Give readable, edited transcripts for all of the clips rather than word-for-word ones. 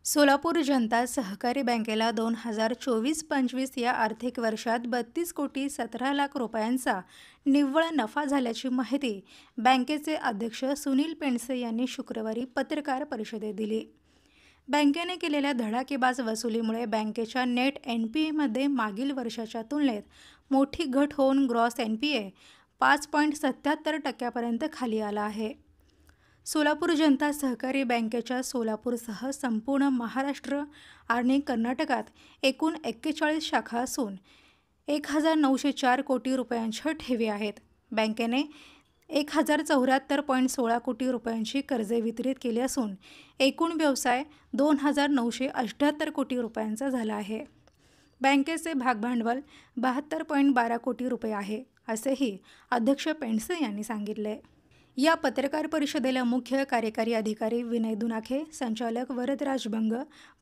सोलापूर जनता सहकारी बँकेला 2024-25 या आर्थिक वर्षात 32,17 कोटी रुपयांचा निव्वळ नफा झाल्याची माहिती बँकेचे अध्यक्ष सुनील पेंडसे यांनी शुक्रवारी पत्रकार परिषदेत दिली। बँकेने केलेल्या धडाकेबाज वसुलीमुळे बँकेच्या नेट NPAमध्ये मागील वर्षाच्या तुलनेत मोठी घट होऊन ग्रॉस NPA 5.77% खाली आला आहे। सोलापूर जनता सहकारी बँकेच्या सोलापूरसह संपूर्ण महाराष्ट्र आणि कर्नाटकात एकूण 41 शाखा असून 1,904 कोटी रुपयांच्या ठेवी आहेत। बँकेने 1,074.16 कोटी रुपयांची कर्जे वितरित केली असून एकूण व्यवसाय 2,978 कोटी रुपयांचा झाला आहे। बँकेचे भागभांडवल 72.12 कोटी रुपये आहे, असेही अध्यक्ष पेंडसे यांनी सांगितले। या पत्रकार परिषदेला मुख्य कार्यकारी अधिकारी विनय दुनाखे, संचालक वरदराज बंग,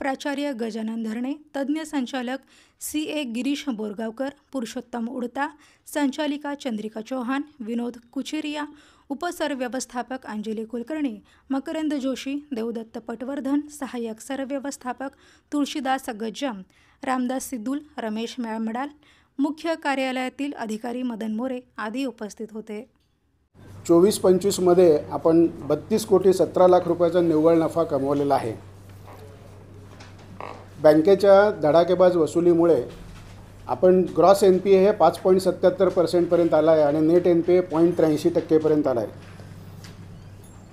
प्राचार्य गजानन धरणे, तज्ज्ञ संचालक CA गिरीश बोरगावकर, पुरुषोत्तम उडता, संचालिका चंद्रिका चौहान, विनोद कुचेरिया, उपसरव्यवस्थापक अंजली कुलकर्णी, मकरंद जोशी, देवदत्त पटवर्धन, सहाय्यक सरव्यवस्थापक तुळशीदास गज्जम, रामदास सिद्दूल, रमेश मॅमडाल, मुख्य कार्यालयातील अधिकारी मदन मोरे आदी उपस्थित होते। 24-25 मध्ये आपण 32,17 कोटी रुपयाचा निव्वळ नफा कमवलेला आहे। बँकेच्या धडाकेबाज वसुलीमुळे आपण ग्रॉस NPA हे 5.77% पर्यंत आला आहे आणि नेट NPA 0.83% पर्यंत आला आहे।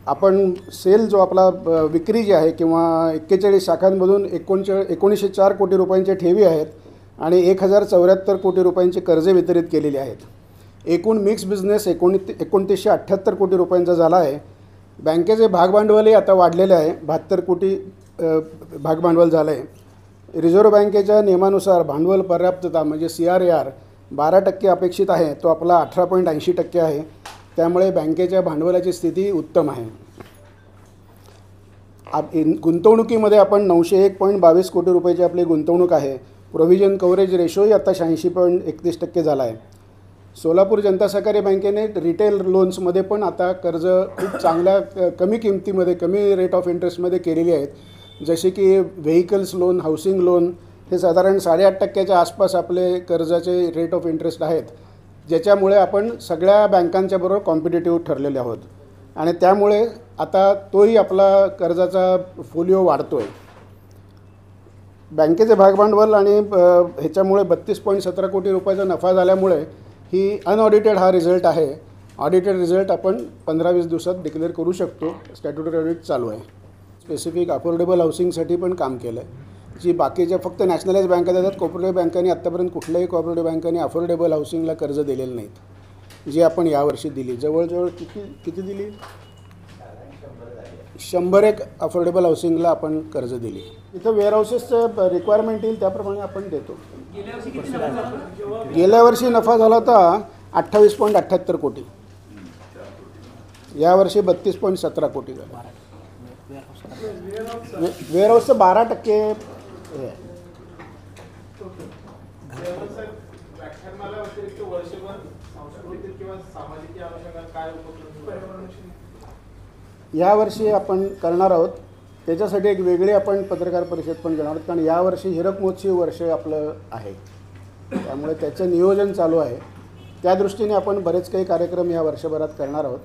आपण सेल जो आपला विक्री जी आहे किंवा 41 शाखांमधून 1904 कोटी रुपयांच्या ठेवी आहेत आणि 1,074 कोटी रुपयांचे कर्जे वितरित केलेली आहेत। एकूण मिक्स बिझनेस 2978 कोटी रुपयांचा झाला आहे। बँकेचे भागभांडवलही आता वाढलेले आहे, 72 कोटी भागभांडवल झालं आहे। रिझर्व्ह बँकेच्या नियमानुसार भांडवल पर्याप्तता म्हणजे CRAR 12% अपेक्षित आहे, तो आपला 18.80% आहे। त्यामुळे बँकेच्या भांडवलाची स्थिती उत्तम आहे। गुंतवणुकीमध्ये आपण 901.22 कोटी रुपयाची आपली गुंतवणूक आहे। प्रोव्हिजन कव्हरेज रेशोही आता 86.31% झाला आहे। सोलापूर जनता सहकारी बँकेने रिटेल लोन्समध्ये पण आता कर्ज खूप चांगल्या कमी किमतीमध्ये कमी रेट ऑफ इंटरेस्टमध्ये केलेली आहेत, जसे की व्हेकल्स लोन, हाऊसिंग लोन हे साधारण 8.5% आसपास आपले कर्जाचे रेट ऑफ इंटरेस्ट आहेत, ज्याच्यामुळे आपण सगळ्या बँकांच्या बरोबर कॉम्पिटिटिव्ह ठरलेले आहोत आणि त्यामुळे आता तोही आपला कर्जाचा फोलिओ वाढतो आहे। बँकेचे भागभांडवल आणि ह्याच्यामुळे 32.17 कोटी रुपयाचा नफा झाल्यामुळे ही अनऑडिटेड हा रिझल्ट आहे। ऑडिटेड रिझल्ट आपण 15-20 दिवसात डिक्लेअर करू शकतो। स्टॅट्युटरी ऑडिट चालू आहे। स्पेसिफिक अफोर्डेबल हाऊसिंगसाठी पण काम केलं आहे। जी बाकीच्या फक्त नॅशनलाइज बँका देतात, कोऑपरेटिव्ह बँकांनी आत्तापर्यंत कुठल्याही कोऑपरेटिव्ह बँकांनी अफोर्डेबल हाऊसिंगला कर्ज दिलेलं नाहीत, जी आपण यावर्षी दिली। जवळजवळ किती दिली? 101 अफोर्डेबल हाऊसिंगला आपण कर्ज दिली। इथं वेअरहाऊसेसचं रिक्वायरमेंट येईल त्याप्रमाणे आपण देतो। गेल्या वर्षी नफा झाला होता 28.78 कोटी, यावर्षी 32.17 कोटी झाला। वेअरहाऊसचं 12% यावर्षी आपण करणार आहोत। त्याच्यासाठी एक वेगळी आपण पत्रकार परिषद पण घेणार आहोत, कारण यावर्षी हीरक महोत्सवी वर्ष आपलं आहे, त्यामुळे त्याचं नियोजन चालू आहे। त्या दृष्टीने आपण बरेच काही कार्यक्रम या वर्षभरात करणार आहोत।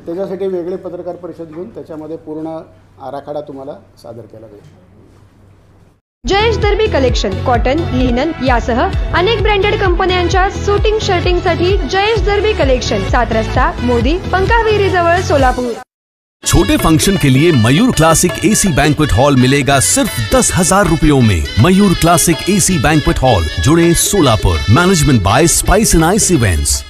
त्याच्यासाठी वेगळी पत्रकार परिषद घेऊन त्याच्यामध्ये पूर्ण आराखडा तुम्हाला सादर केला जाईल। जयेश दर्बी कलेक्शन कॉटन, लिनन यासह अनेक ब्रँडेड कंपन्यांच्या सूटिंग शर्टिंगसाठी जयेश दर्बी कलेक्शन, 7 रस्ता मोदी पंकाविरी जवळ सोलापूर। छोटे फंक्शन के लिए Mayur classic AC banquet hall मिलेगा सिर्फ 10,000 रुपयों में। Mayur classic AC banquet hall, जुड़े Solapur. Management by spice and ice events.